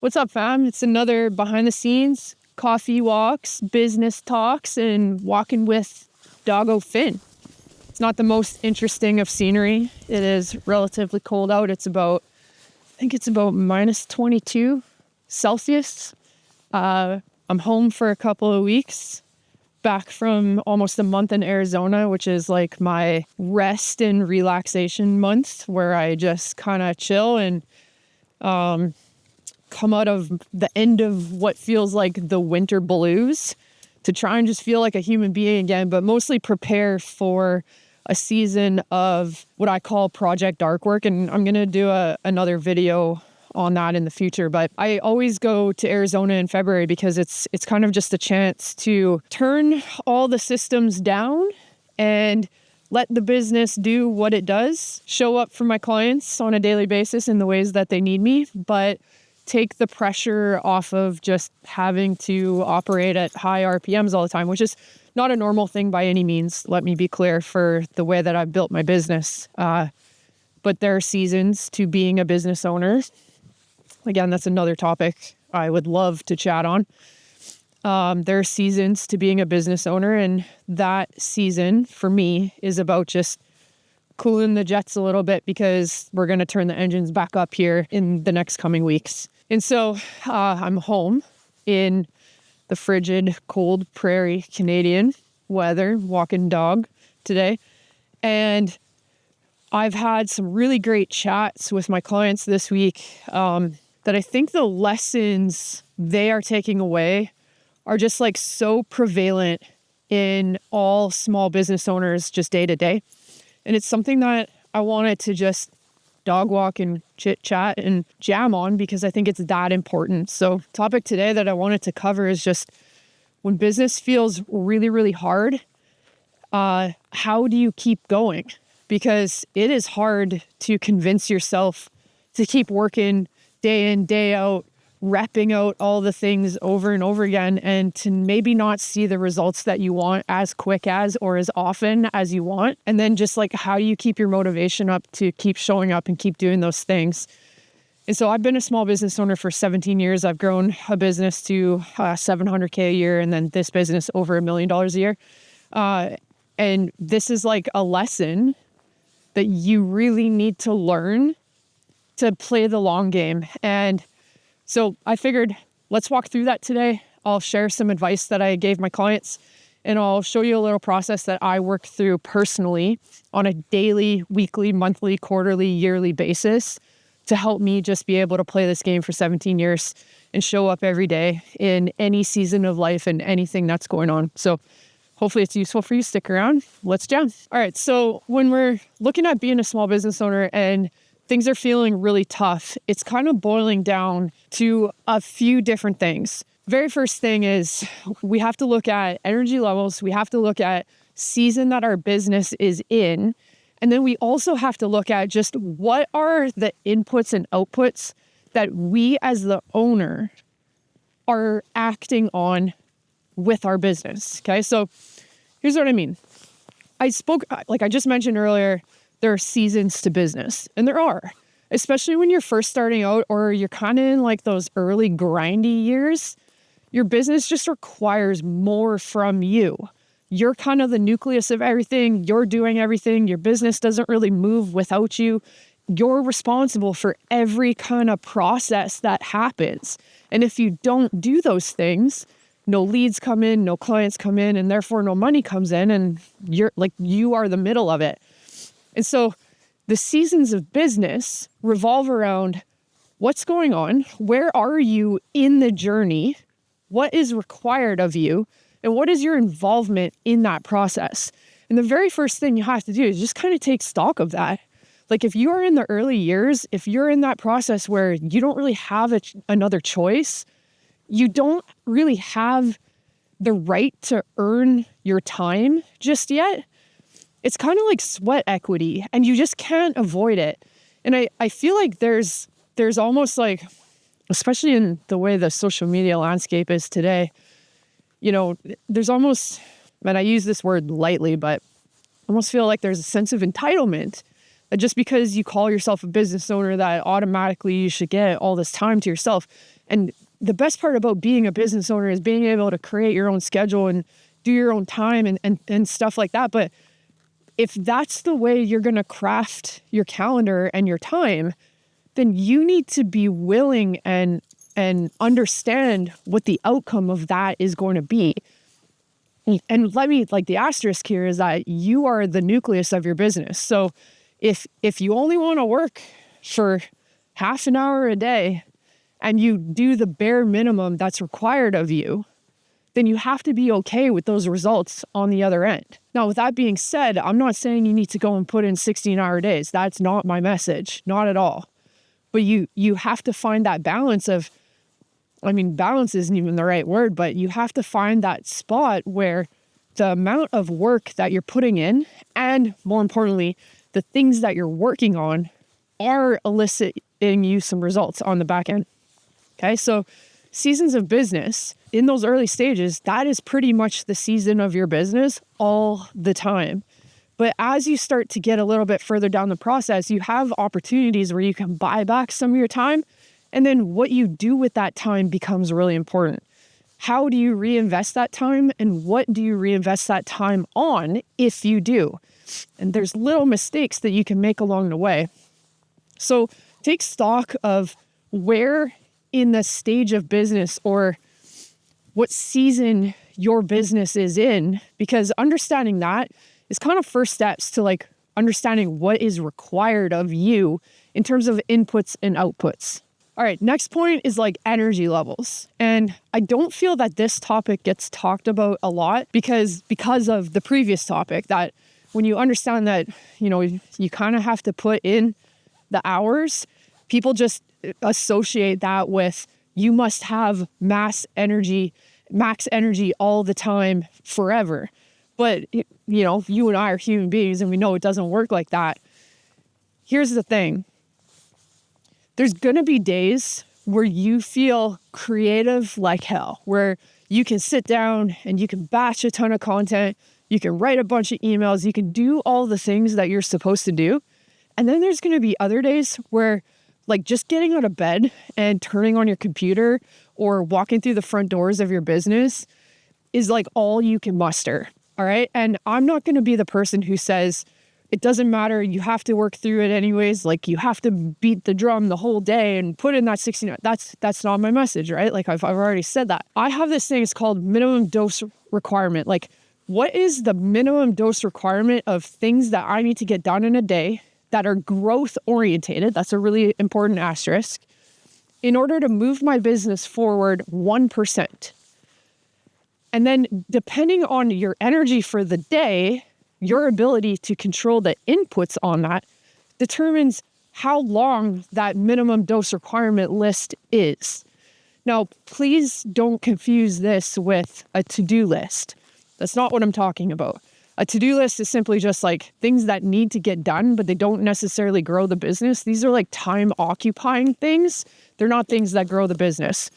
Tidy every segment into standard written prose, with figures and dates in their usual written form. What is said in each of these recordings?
What's up, fam? It's another behind the scenes, coffee walks, business talks, and walking with doggo Finn. It's not the most interesting of scenery. It is relatively cold out. I think it's about minus 22 Celsius. I'm home for a couple of weeks, back from almost a month in Arizona, which is like my rest and relaxation month where I just kind of chill and come out of the end of what feels like the winter blues to try and just feel like a human being again, but mostly prepare for a season of what I call project dark work. And I'm going to do another video on that in the future. But I always go to Arizona in February because it's kind of just a chance to turn all the systems down and let the business do what it does, show up for my clients on a daily basis in the ways that they need me, but take the pressure off of just having to operate at high RPMs all the time, which is not a normal thing by any means. Let me be clear for the way that I've built my business. But there are seasons to being a business owner. Again, that's another topic I would love to chat on. There are seasons to being a business owner, and that season for me is about just cooling the jets a little bit because we're going to turn the engines back up here in the next coming weeks. And so I'm home in the frigid, cold prairie Canadian weather, walking dog today. And I've had some really great chats with my clients this week that I think the lessons they are taking away are just like so prevalent in all small business owners just day to day. And it's something that I wanted to just dog walk and chit chat and jam on because I think it's that important. So topic today that I wanted to cover is just when business feels really, really hard, how do you keep going? Because it is hard to convince yourself to keep working day in, day out, repping out all the things over and over again, and to maybe not see the results that you want as quick as or as often as you want. And then just like, how do you keep your motivation up to keep showing up and keep doing those things? And so I've been a small business owner for 17 years. I've grown a business to $700K a year, and then this business over $1 million a year. And this is like a lesson that you really need to learn to play the long game. And so I figured, let's walk through that today. I'll share some advice that I gave my clients, and I'll show you a little process that I work through personally on a daily, weekly, monthly, quarterly, yearly basis to help me just be able to play this game for 17 years and show up every day in any season of life and anything that's going on. So hopefully it's useful for you. Stick around. Let's jam. All right. So when we're looking at being a small business owner and things are feeling really tough, it's kind of boiling down to a few different things. Very first thing is we have to look at energy levels. We have to look at season that our business is in. And then we also have to look at just what are the inputs and outputs that we as the owner are acting on with our business. Okay, so here's what I mean. I just mentioned earlier, there are seasons to business, and there are, especially when you're first starting out or you're kind of in like those early grindy years. Your business just requires more from you. You're kind of the nucleus of everything. You're doing everything. Your business doesn't really move without you. You're responsible for every kind of process that happens. And if you don't do those things, no leads come in, no clients come in, and therefore no money comes in, and you are the middle of it. And so the seasons of business revolve around what's going on, where are you in the journey, what is required of you, and what is your involvement in that process. And the very first thing you have to do is just kind of take stock of that. Like if you are in the early years, if you're in that process where you don't really have another choice, you don't really have the right to earn your time just yet. It's kind of like sweat equity, and you just can't avoid it. And I feel like there's almost like, especially in the way the social media landscape is today, there's almost, and I use this word lightly, but I almost feel like there's a sense of entitlement Just because you call yourself a business owner, that automatically you should get all this time to yourself. And the best part about being a business owner is being able to create your own schedule and do your own time and stuff like that. But if that's the way you're going to craft your calendar and your time, then you need to be willing and understand what the outcome of that is going to be. And the asterisk here is that you are the nucleus of your business. So if you only want to work for half an hour a day and you do the bare minimum that's required of you, then you have to be okay with those results on the other end. Now, with that being said, I'm not saying you need to go and put in 16-hour days. That's not my message, not at all. But you have to find that balance of, balance isn't even the right word, but you have to find that spot where the amount of work that you're putting in, and more importantly, the things that you're working on, are eliciting you some results on the back end. Okay, so seasons of business, in those early stages, that is pretty much the season of your business all the time. But as you start to get a little bit further down the process, you have opportunities where you can buy back some of your time. And then what you do with that time becomes really important. How do you reinvest that time? And what do you reinvest that time on if you do? And there's little mistakes that you can make along the way. So take stock of where in the stage of business or what season your business is in, because understanding that is kind of first steps to understanding what is required of you in terms of inputs and outputs. All right, next point is energy levels. And I don't feel that this topic gets talked about a lot because of the previous topic, that when you understand that, you kind of have to put in the hours, people just associate that with you must have max energy all the time forever. But, you and I are human beings and we know it doesn't work like that. Here's the thing. There's going to be days where you feel creative like hell, where you can sit down and you can batch a ton of content, you can write a bunch of emails, you can do all the things that you're supposed to do. And then there's going to be other days where just getting out of bed and turning on your computer or walking through the front doors of your business is all you can muster. All right. And I'm not going to be the person who says, it doesn't matter, you have to work through it anyways. You have to beat the drum the whole day and put in that 16. That's not my message, right? I've already said that. I have this thing, it's called minimum dose requirement. What is the minimum dose requirement of things that I need to get done in a day that are growth orientated? That's a really important asterisk. In order to move my business forward 1%. And then depending on your energy for the day, your ability to control the inputs on that determines how long that minimum dose requirement list is. Now, please don't confuse this with a to-do list. That's not what I'm talking about. A to-do list is simply just things that need to get done, but they don't necessarily grow the business. These are time occupying things. They're not things that grow the business.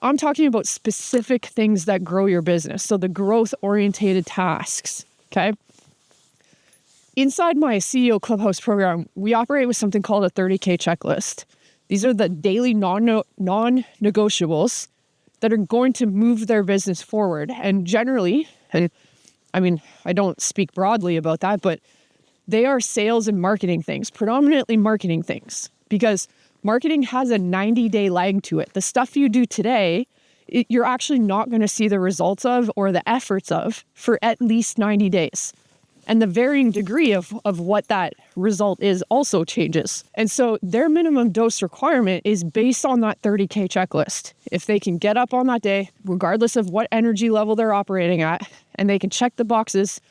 I'm talking about specific things that grow your business. So the growth orientated tasks. Okay. Inside my CEO Clubhouse program, we operate with something called a 30K checklist. These are the daily non-negotiables that are going to move their business forward. And generally, I don't speak broadly about that, but they are sales and marketing things, predominantly marketing things, because marketing has a 90-day lag to it. The stuff you do today, you're actually not going to see the results of or the efforts of for at least 90 days. And the varying degree of what that result is also changes. And so their minimum dose requirement is based on that 30K checklist. If they can get up on that day, regardless of what energy level they're operating at, and they can check the boxes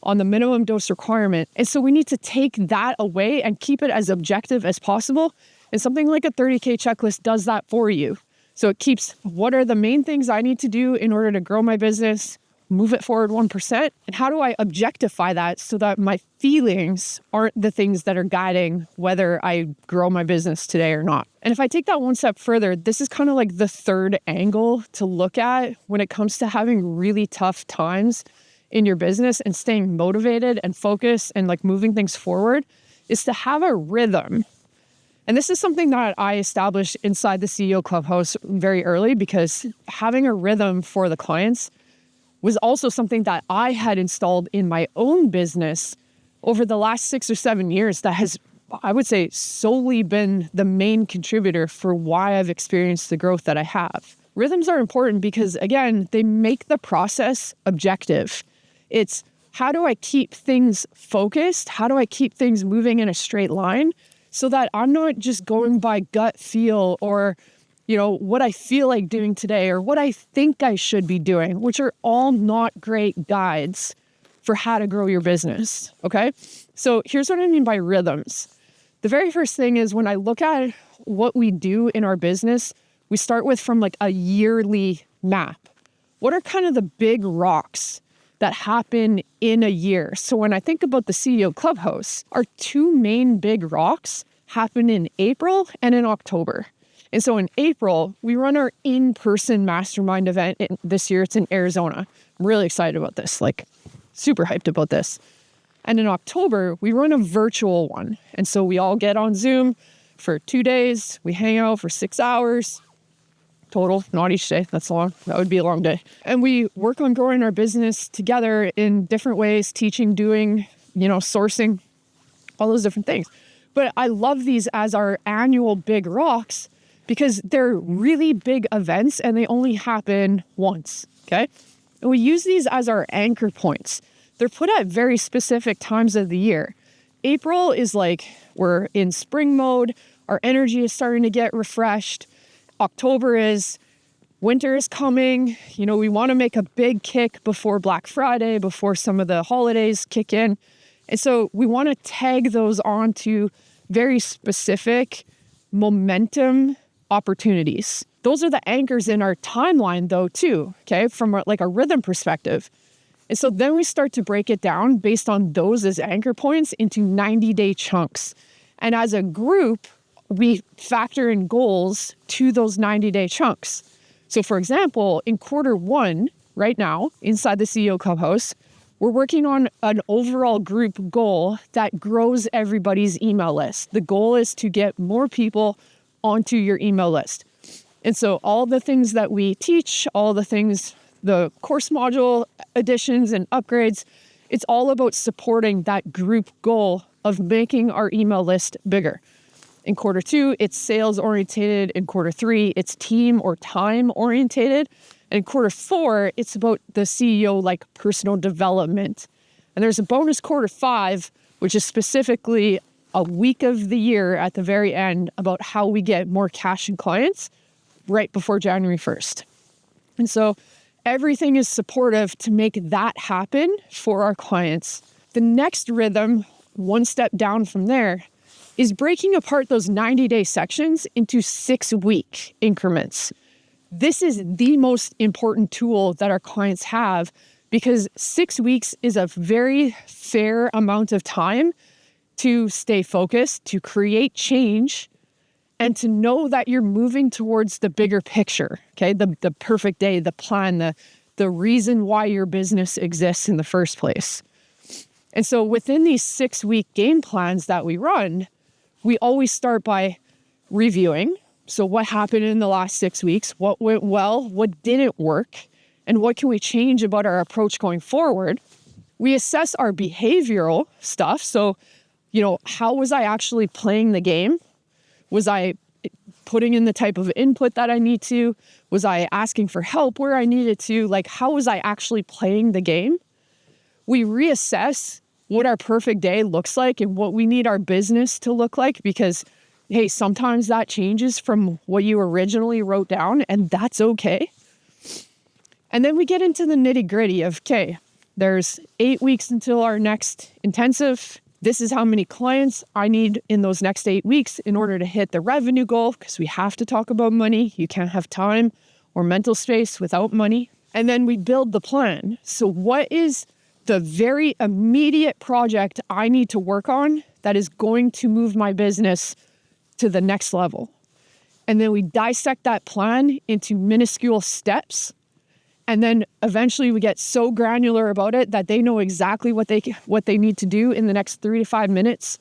on the minimum dose requirement. And so we need to take that away and keep it as objective as possible. And something like a 30K checklist does that for you. So it keeps, what are the main things I need to do in order to grow my business, move it forward 1%? And how do I objectify that so that my feelings aren't the things that are guiding whether I grow my business today or not? And if I take that one step further, this is kind of the third angle to look at when it comes to having really tough times in your business and staying motivated and focused and moving things forward, is to have a rhythm. And this is something that I established inside the CEO Clubhouse very early, because having a rhythm for the clients was also something that I had installed in my own business over the last 6 or 7 years that has, I would say, solely been the main contributor for why I've experienced the growth that I have. Rhythms are important because, again, they make the process objective. It's how do I keep things focused? How do I keep things moving in a straight line so that I'm not just going by gut feel or, what I feel like doing today or what I think I should be doing, which are all not great guides for how to grow your business, okay? So here's what I mean by rhythms. The very first thing is when I look at what we do in our business, we start with from like a yearly map. What are kind of the big rocks that happen in a year? So when I think about the CEO Clubhouse, our two main big rocks happen in April and in October. And so in April, we run our in-person mastermind event. This year, it's in Arizona. I'm really excited about this, super hyped about this. And in October, we run a virtual one. And so we all get on Zoom for 2 days. We hang out for 6 hours total, not each day. That's long. That would be a long day. And we work on growing our business together in different ways, teaching, doing, sourcing, all those different things. But I love these as our annual big rocks because they're really big events and they only happen once, okay? And we use these as our anchor points. They're put at very specific times of the year. April is like we're in spring mode. Our energy is starting to get refreshed. October is winter is coming. We want to make a big kick before Black Friday, before some of the holidays kick in. And so we want to tag those onto very specific momentum opportunities. Those are the anchors in our timeline though too, okay, from a rhythm perspective. And so then we start to break it down based on those as anchor points into 90-day chunks. And as a group, we factor in goals to those 90-day chunks. So for example, in quarter one, right now, inside the CEO Clubhouse, we're working on an overall group goal that grows everybody's email list. The goal is to get more people onto your email list. And so all the things that we teach, all the things, the course module additions and upgrades, it's all about supporting that group goal of making our email list bigger. In quarter two, it's sales orientated. In quarter three, it's team or time orientated. And in quarter four, it's about the CEO personal development. And there's a bonus quarter five, which is specifically a week of the year at the very end about how we get more cash and clients right before January 1st. And so everything is supportive to make that happen for our clients. The next rhythm, one step down from there, is breaking apart those 90-day sections into 6-week increments. This is the most important tool that our clients have because 6 weeks is a very fair amount of time to stay focused, to create change, and to know that you're moving towards the bigger picture, okay? The perfect day, the plan, the reason why your business exists in the first place. And so within these 6-week game plans that we run, we always start by reviewing. So what happened in the last 6 weeks? What went well? What didn't work? And what can we change about our approach going forward? We assess our behavioral stuff. So, how was I actually playing the game? Was I putting in the type of input that I need to? Was I asking for help where I needed to? How was I actually playing the game? We reassess what our perfect day looks like and what we need our business to look like because, hey, sometimes that changes from what you originally wrote down, and that's okay. And then we get into the nitty-gritty of, okay, there's 8 weeks until our next intensive. This is how many clients I need in those next 8 weeks in order to hit the revenue goal, because we have to talk about money. You can't have time or mental space without money. And then we build the plan. So what is the very immediate project I need to work on that is going to move my business to the next level? And then we dissect that plan into minuscule steps. And then eventually we get so granular about it that they know exactly what they need to do in the next 3 to 5 minutes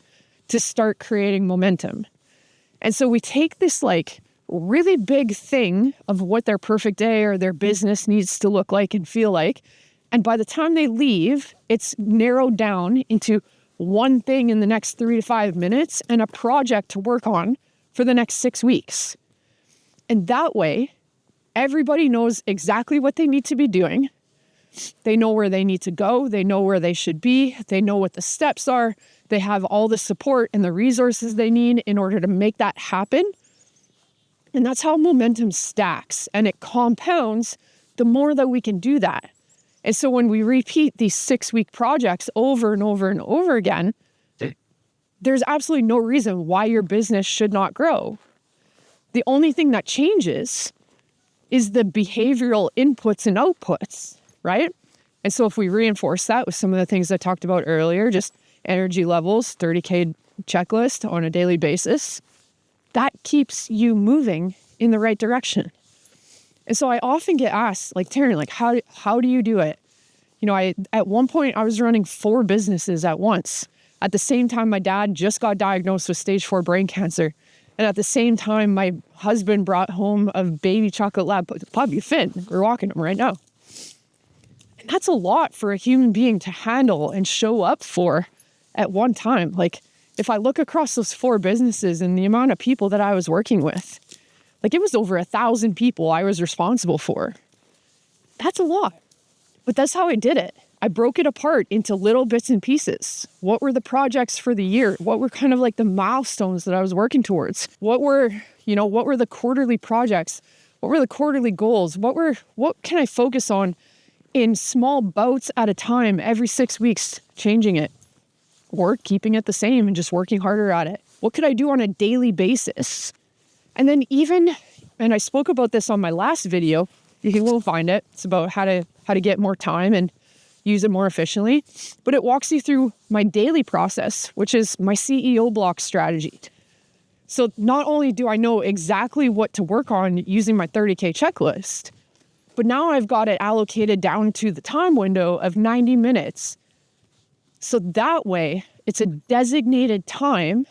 to start creating momentum. And so we take this like really big thing of what their perfect day or their business needs to look like and feel like. And by the time they leave, it's narrowed down into one thing in the next 3 to 5 minutes and a project to work on for the next 6 weeks. And that way, everybody knows exactly what they need to be doing. They know where they need to go. They know where they should be. They know what the steps are. They have all the support and the resources they need in order to make that happen. And that's how momentum stacks, and it compounds the more that we can do that. And so when we repeat these 6-week projects over and over and over again, there's absolutely no reason why your business should not grow. The only thing that changes is the behavioral inputs and outputs, right? And so if we reinforce that with some of the things I talked about earlier, just energy levels, 30K checklist on a daily basis, that keeps you moving in the right direction. And so I often get asked, like, Taryn, like, how do you do it? You know, at one point I was running 4 businesses at once. At the same time, my dad just got diagnosed with stage 4 brain cancer. And at the same time, my husband brought home a baby chocolate lab puppy, Finn. We're walking him right now. And that's a lot for a human being to handle and show up for at one time. Like, if I look across those 4 businesses and the amount of people that I was working with, like it was over 1,000 people I was responsible for. That's a lot. But that's how I did it. I broke it apart into little bits and pieces. What were the projects for the year? What were kind of like the milestones that I was working towards? What were the quarterly projects? What were the quarterly goals? What can I focus on in small bouts at a time every 6 weeks, changing it or keeping it the same and just working harder at it? What could I do on a daily basis? And then and I spoke about this on my last video, you can go find it. It's about how to get more time and use it more efficiently. But it walks you through my daily process, which is my CEO block strategy. So not only do I know exactly what to work on using my 30K checklist, but now I've got it allocated down to the time window of 90 minutes. So that way, it's a designated time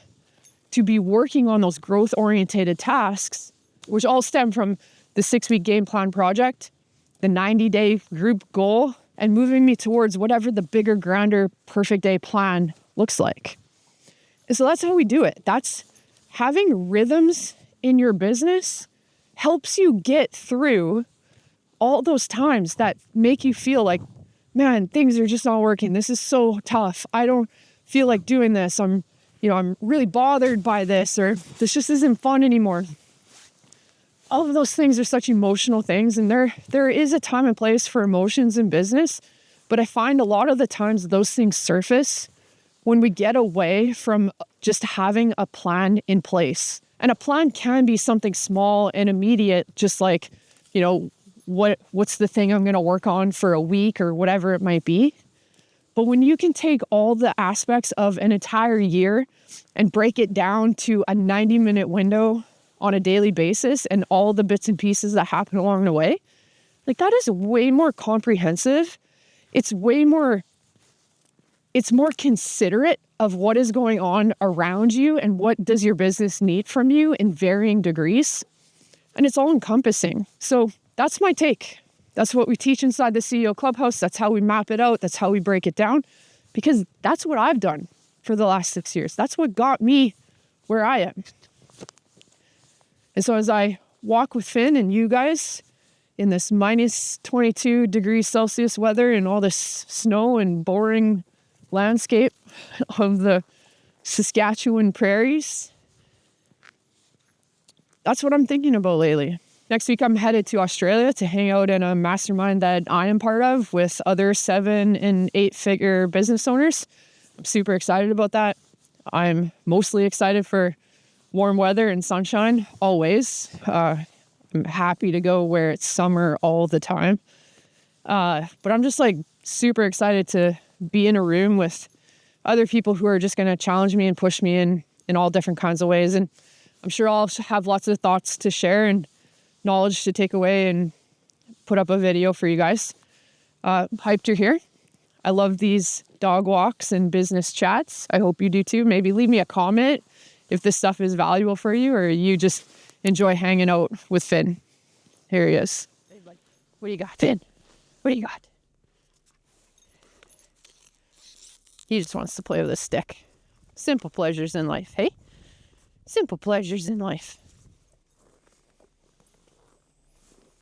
to be working on those growth-oriented tasks, which all stem from the 6-week game plan project, the 90-day group goal, and moving me towards whatever the bigger, grander, perfect day plan looks like. And so that's how we do it. That's having rhythms in your business helps you get through all those times that make you feel like, man, things are just not working. This is so tough. I don't feel like doing this. I'm really bothered by this, or this just isn't fun anymore. All of those things are such emotional things, and there is a time and place for emotions in business, but I find a lot of the times those things surface when we get away from just having a plan in place. And a plan can be something small and immediate, just like, what's the thing I'm going to work on for a week or whatever it might be. But when you can take all the aspects of an entire year and break it down to a 90-minute window on a daily basis and all the bits and pieces that happen along the way, like that is way more comprehensive. It's more considerate of what is going on around you and what does your business need from you in varying degrees. And it's all encompassing. So that's my take. That's what we teach inside the CEO Clubhouse. That's how we map it out. That's how we break it down, because that's what I've done for the last 6 years. That's what got me where I am. And so as I walk with Finn and you guys in this minus 22 degrees Celsius weather and all this snow and boring landscape of the Saskatchewan prairies, that's what I'm thinking about lately. Next week, I'm headed to Australia to hang out in a mastermind that I am part of with other 7- and 8-figure business owners. I'm super excited about that. I'm mostly excited for warm weather and sunshine, always. I'm happy to go where it's summer all the time. But I'm just like super excited to be in a room with other people who are just going to challenge me and push me in all different kinds of ways. And I'm sure I'll have lots of thoughts to share and knowledge to take away and put up a video for you guys. Hyped you're here. I love these dog walks and business chats. I hope you do too. Maybe leave me a comment if this stuff is valuable for you or you just enjoy hanging out with Finn. Here he is. What do you got, Finn? What do you got? He just wants to play with a stick. Simple pleasures in life, hey? Simple pleasures in life.